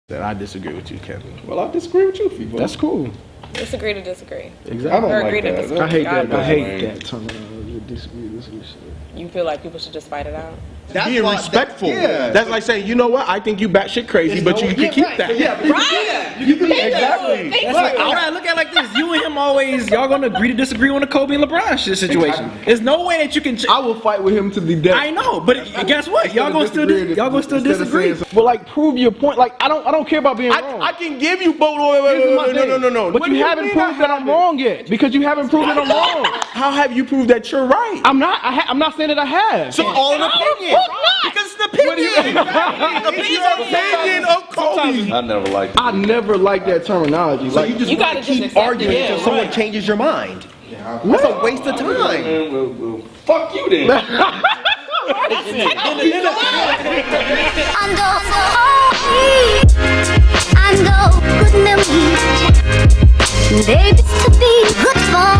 That I disagree with you, Kevin. Well, I disagree with you, people. That's cool. Disagree to disagree. Exactly. I don't Or like agree to that. disagree. I hate that. I hate lame. that terminology. Disagree shit. You feel like people should just fight it out? That's Being why- respectful. yeah. That's like saying, you know what? I think you batshit crazy, but you can keep that. Yeah, Right? you can be Exactly. Thank That's like, you. all right, look at it like this. You and him always, y'all gonna agree to disagree on the Kobe and LeBron shit situation. There's no way that you can. I will fight with him to the death. I know, but guess what? Y'all gonna still disagree. But like, prove your point. Like, I don't care about being wrong. I can give you both. No. But you haven't proved that I'm wrong yet, because you haven't proved that I'm wrong. How have you proved that you're right? I'm not. I'm not saying that I have. So all an opinion. Because it's an opinion. Opinion of Kobe. I never liked it. I never liked that terminology. Like, You gotta just Keep accept arguing it. until someone changes your mind. That's a waste of time. Well, fuck you then. I know good memories, babies to be good for.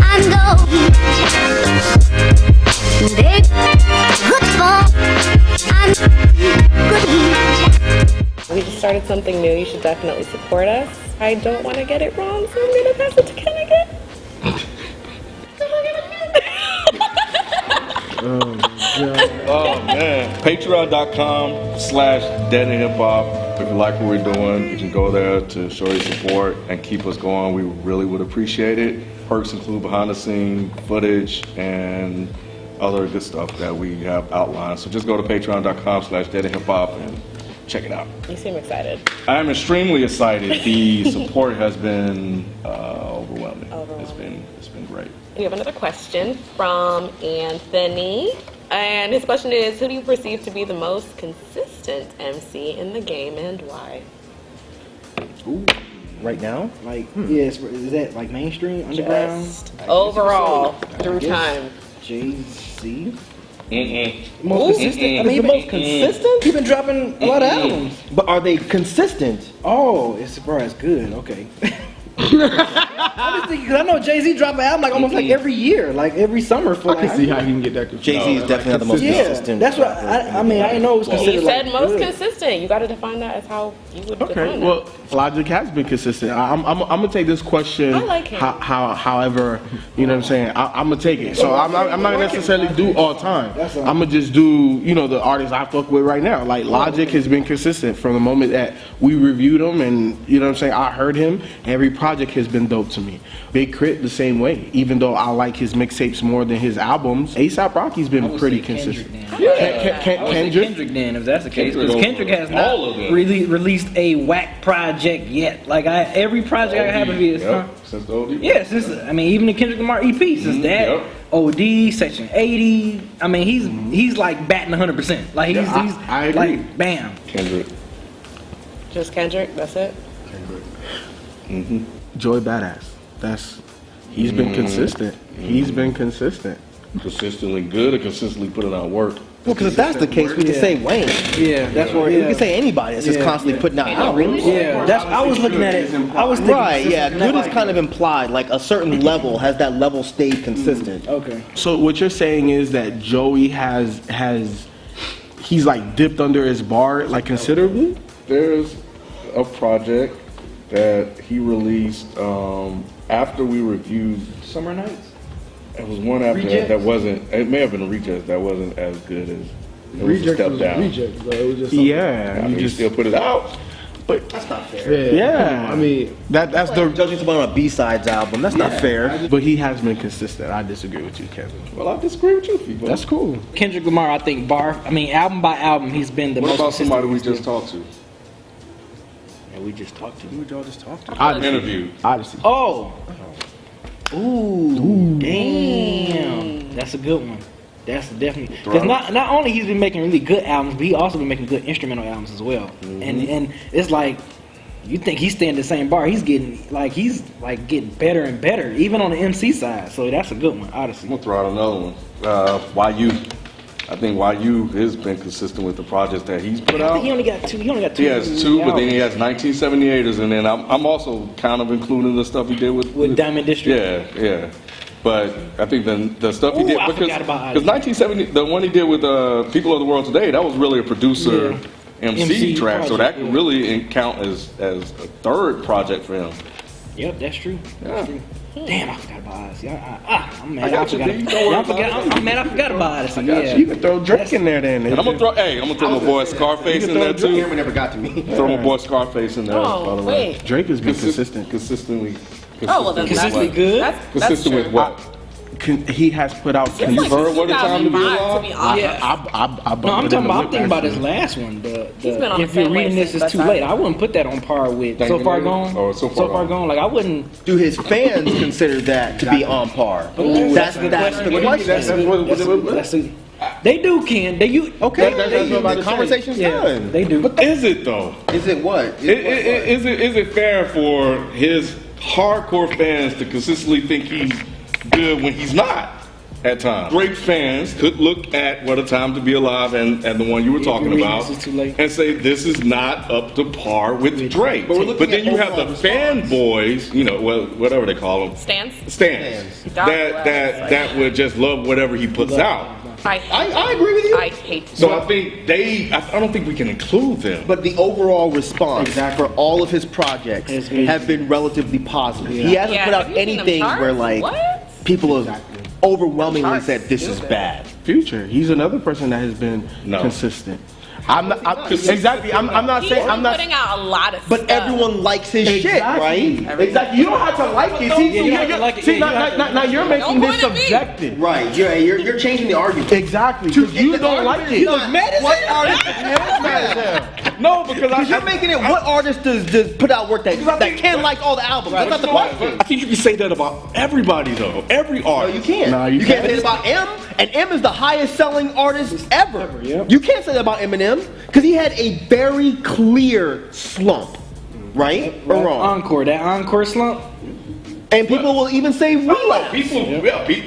I know, baby, good for. I know, We just started something new. You should definitely support us. I don't want to get it wrong, so I'm gonna pass it to Ken again. Oh man. Patreon.com/deadandhiphop. If you like what we're doing, you can go there to show your support and keep us going. We really would appreciate it. Perks include behind the scene footage and other good stuff that we have outlined. So just go to patreon.com/deadandhiphop and check it out. You seem excited. I am extremely excited. The support has been overwhelming. It's been great. We have another question from Anthony. And his question is, who do you perceive to be the most consistent MC in the game and why? Ooh. Right now? Like, yes, is that like mainstream, underground? Just overall, through time. Jay-Z? Most consistent? I mean, the most consistent? He's been dropping a lot of albums. But are they consistent? Oh, it's good. Okay. I'm just thinking, because I know Jay-Z drop an album like almost like every year, like every summer for I can see how he can get that. Jay-Z is definitely the most consistent. That's what I mean. I didn't know it was He considered said like most good. consistent. You got to define that as how you would define Okay, it. well, Logic has been consistent. I'm gonna take this question. I like him. However, you know what I'm saying. I'm gonna take it. So I'm not gonna necessarily do all time. I'm gonna just do the artists I fuck with right now. Like Logic has been consistent from the moment that we reviewed him, and you know what I'm saying. I heard him. Every project has been dope to me. Big Crit the same way. Even though I like his mixtapes more than his albums, A$AP Rocky's been pretty consistent. Kendrick then, if that's the case, because Kendrick has not really released a whack project yet. Like every project I have of his, Since the OD. yeah, even the Kendrick Lamar EP, since that OD Section 80. I mean, he's like batting 100%. Like he's I agree. like bam. Kendrick. Just Kendrick, that's it? Joy Badass. He's been consistent. He's been consistent. Consistently good or consistently putting out work. Well, because if that's the case, we can say Wayne. Yeah, that's what. We can say anybody that's just constantly putting out albums. Yeah, that's. I was looking at it. I was thinking Right, yeah. consistent, Good is like- kind of implied. Like a certain level, has that level stayed consistent? Okay. So what you're saying is that Joey he's like dipped under his bar like considerably? There's a project that he released after we reviewed. Summer Nights. It was one after that wasn't. It may have been a Reject that wasn't as good as. It was a step down. Reject, bro. It was just yeah. You still put it out. But That's not fair. yeah, I mean that's the. Judging someone on a B-sides album, that's not fair. But he has been consistent. I disagree with you, Kevin. Well, I disagree with you, people. That's cool. Kendrick Lamar, I think album by album, he's been the What most about consistent. somebody we just talked to? Yeah, we just talked to. Who y'all just talked to? Interviewed. Odyssey. Oh. Ooh. Damn. That's a good one. That's definitely because not only he's been making really good albums, but he also been making good instrumental albums as well. And it's like you think he's staying the same bar. He's getting better and better, even on the MC side. So that's a good one, Odyssey. I'm gonna throw out another one. YU. I think YU has been consistent with the projects that he's put I out. think he only got two. He has two, but then he has 1978ers, and then I'm also kind of including the stuff he did with Diamond District. Yeah. But I think the stuff he did I because forgot about Odyssey. 1970, the one he did with People of the World Today, that was really a producer MC track, so that project, could yeah. really count as a third project for him. Yep, that's true. That's true. Damn, I forgot about Odyssey. I'm mad. I got you, forgot. D. Don't worry Yeah, about it. I'm mad. I forgot about Odyssey. Yeah. You can throw Drake in there then. And I'm gonna throw my boy Scarface in there too. Camera never got to me. Throw my boy Scarface in there. by Oh, the way. wait. Drake has been consistent. Consistently. Oh, well, then that's Consistently good? That's Consistent with true. what? He has put out. It's like You've heard What a Time to Be 2005, Alive? to be honest. Yeah. I No, I'm talking about. I'm thinking about his last one. He's been on If the you're same reading way this, since it's too that late. time. I wouldn't put that on par with So Far Gone. Or So Far Gone. Like I wouldn't. Do his fans consider that to be on par? Ooh, That's a good the question. question. That's a- They do, Ken. They you Okay, That's what I'm about the to say. conversation's done. They do. Is it though? Is it what? Is it fair for his hardcore fans to consistently think he's good when he's not? At times, Drake fans could look at What a Time to Be Alive and the one you were talking reading about this, it's too late. and say this is not up to par with Drake. But we're looking But then at you have the overall fanboys, whatever they call them, Stans? stands God that bless. that would just love whatever he puts out. I agree with you. I hate So I think I don't think we can include them. But the overall response Exactly. for all of his projects Has been- have been relatively positive. He hasn't Yeah, put out have you seen them anything charts? where like What? people have overwhelmingly Charts said this is stupid. bad. Future. He's another person that has been No. consistent. I'm not exactly. I'm not He's saying. I'm not. putting out a lot of But stuff. everyone likes his shit, right? Exactly. You don't have to like it. See, Yeah, you have to like it. see, Yeah, you have to- now you're making Don't this point at me. subjective. Right. You're changing the argument. Exactly. Because you don't like it. You look mad as What hell. artist? Yeah, it's mad as hell. No, because Because you're making it. What artist does put out work that can like all the albums? That's not the question. I think you can say that about everybody though. Every No, artist. you can't. No, you can't can't. say it about M, and M is the highest selling artist ever. Yep. You can't say that about Eminem because he had a very clear slump, right? Or wrong? That encore slump. And people will even say relapse.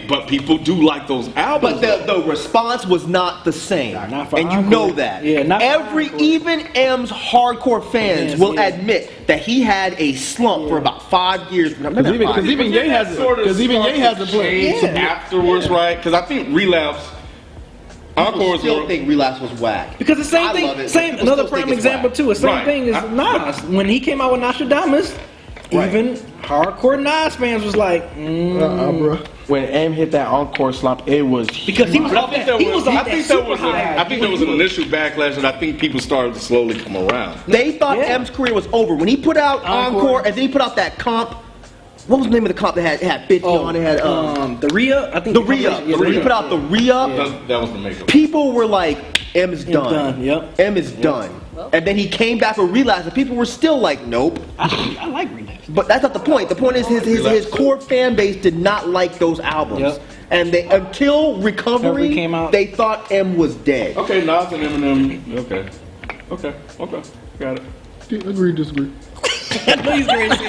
But people do like those albums. But the response was not the same, Not for and you encore. know that. Yeah, not for Every encore. even M's hardcore fans Yes, will yeah. admit that he had a slump for about 5 years. Because even Ye hasn't. Because even Ye hasn't played. Yeah. afterwards, right? Because I think Relapse, I Encore is still more. think relapse was whack. Because the same I thing, love it, same but people another still think prime it's example whack. too. The same Right. thing as Nas when he came out with Nostradamus. Right. Even hardcore Nas fans was like, Bro. When M hit that encore slump, it was because he was But I off think that. there He was was. off I that think there super was. high. I think there was an initial backlash, and I think people started to slowly come around. They thought Yeah. M's career was over when he put out Encore, and then he put out that comp. What was the name of the comp that had 50 on it? Had the Rhea, I think the re-up. Yeah, When he put out the re-up, That was the makeup. people were like, M is done. done, yep. M is done. And then he came back with Relapse, and people were still like, nope. I like Relapse. But that's not the point. The point is his core fan base did not like those albums. Yep. And they until Recovery came out. they thought M was dead. Okay, Nas and Eminem. Okay. Got it. Agree, disagree. Please, Gracie.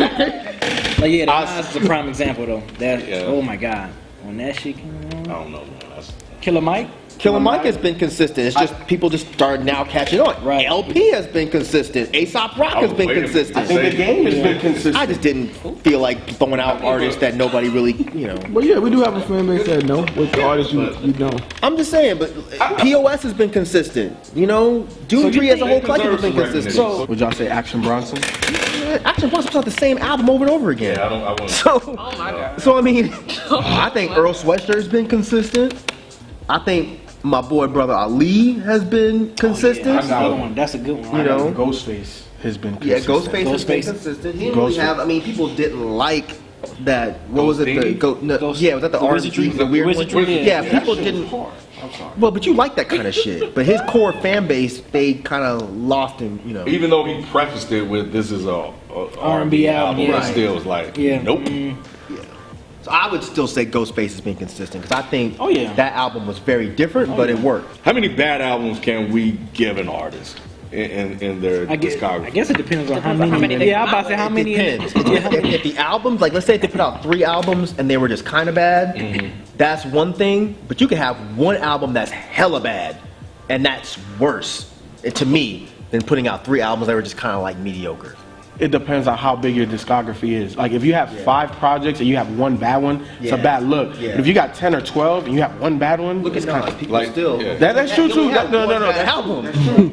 Like yeah, Nas is a prime example though. That Yeah. oh my god, when that shit came I out, don't know, man. Killer Mike. Killer Mike has been consistent. It's just people just started now catching on. Right. LP has been consistent. Aesop Rock has been waiting for you to consistent. say I think the game has been consistent. I just didn't feel like throwing out artists that nobody really, But yeah, we do have a fan base that know with the artists you know. I'm just saying, but POS has been consistent. Doom 3 as a whole collective has been consistent. So, Would y'all say Action Bronson? Action Bronson puts out the same album over and over again. yeah, I wouldn't. So, Oh my god. so I mean, I think Earl Sweatshirt been consistent. I think my boy brother Ali has been consistent. That's a good one. That's a good one. You know? Ghostface has been Yeah, consistent. Ghostface has been Ghostface. consistent. He didn't really Ghostface. have. I mean, people didn't like that. What was it? The Ghostini? yeah, was that the Wizardry? R&B, the weird one? Wizardry, Yeah, yeah. people didn't. Well, but you like that kind of shit. But his core fan base, they kind of lost him. Even though he prefaced it with "This is a R&B album, it yeah. still was like, Yeah. nope. So I would still say Ghostface has been consistent because I think Oh, yeah. that album was very different, but it worked. How many bad albums can we give an artist in their I guess discography? it depends on how Depends on many. how many they Yeah, I'm come about to say out how with. many. Depends. If the albums, like let's say if they put out 3 albums and they were just kind of bad, that's one thing. But you can have one album that's hella bad, and that's worse to me than putting out 3 albums that were just kind of like mediocre. it depends on how big your discography is. Like if you have 5 projects and you have one bad one, it's a Yeah. bad look. Yeah. But if you got 10 or 12 and you have one bad one, Look at it's kind Nas. of People like, still. yeah. that's true too. have No, one bad that's album.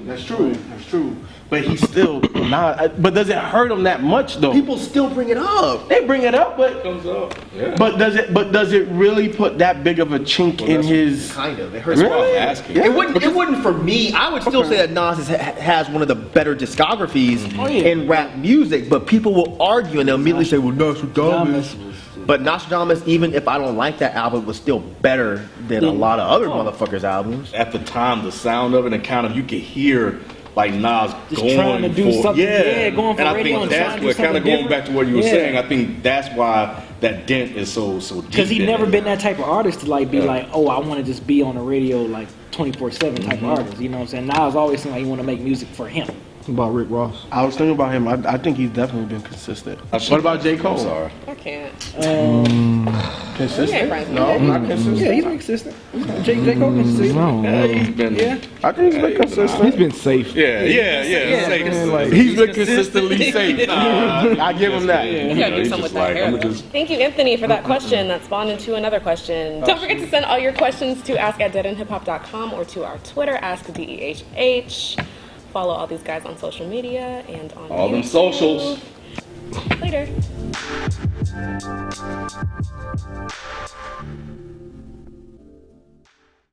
That's true. That's true. But he's still not. But does it hurt him that much though? People still bring it up. They bring it up, but Comes up. Yeah. but does it really put that big of a chink in his? Kind of. It hurts. That's why Really? I'm asking. Yeah. It wouldn't for me. I would still say that Nas has one of the better discographies in rap music, but people will argue and they'll immediately say, well, Nostradamus. But Nostradamus, even if I don't like that album, was still better than a lot of other motherfuckers' albums. At the time, the sound of it and kind of you could hear like Nas Just going trying to do for, something, yeah, going for and I radio think and trying that's to do what kind of something going back to what you were different. saying. I think that's why that dent is so deep. Because he in never it. been that type of artist to like be Yeah. like, oh, I want to just be on the radio like 24/7 type of artist. You know what I'm saying? Nas always seemed like he want to make music for him. About Rick Ross. I was thinking about him. I think he's definitely been consistent. What about J. Cole? I'm sorry. I can't. Consistent? Yeah, Frank. No, not consistent. Yeah, he's been consistent. J. Cole consistent. No, Yeah, he's been. Yeah. I think he's been consistent. he's been safe. Yeah. Safe. Man, like, He's been consistently safe. I give him that. You gotta do he's something with just that like, hair. I'ma though. just- Thank you, Anthony, for that question. That spawned into another question. Don't forget to send all your questions to ask@deadendhiphop.com or to our Twitter, Ask DEHH. Follow all these guys on social media and on All them YouTube. socials. Later.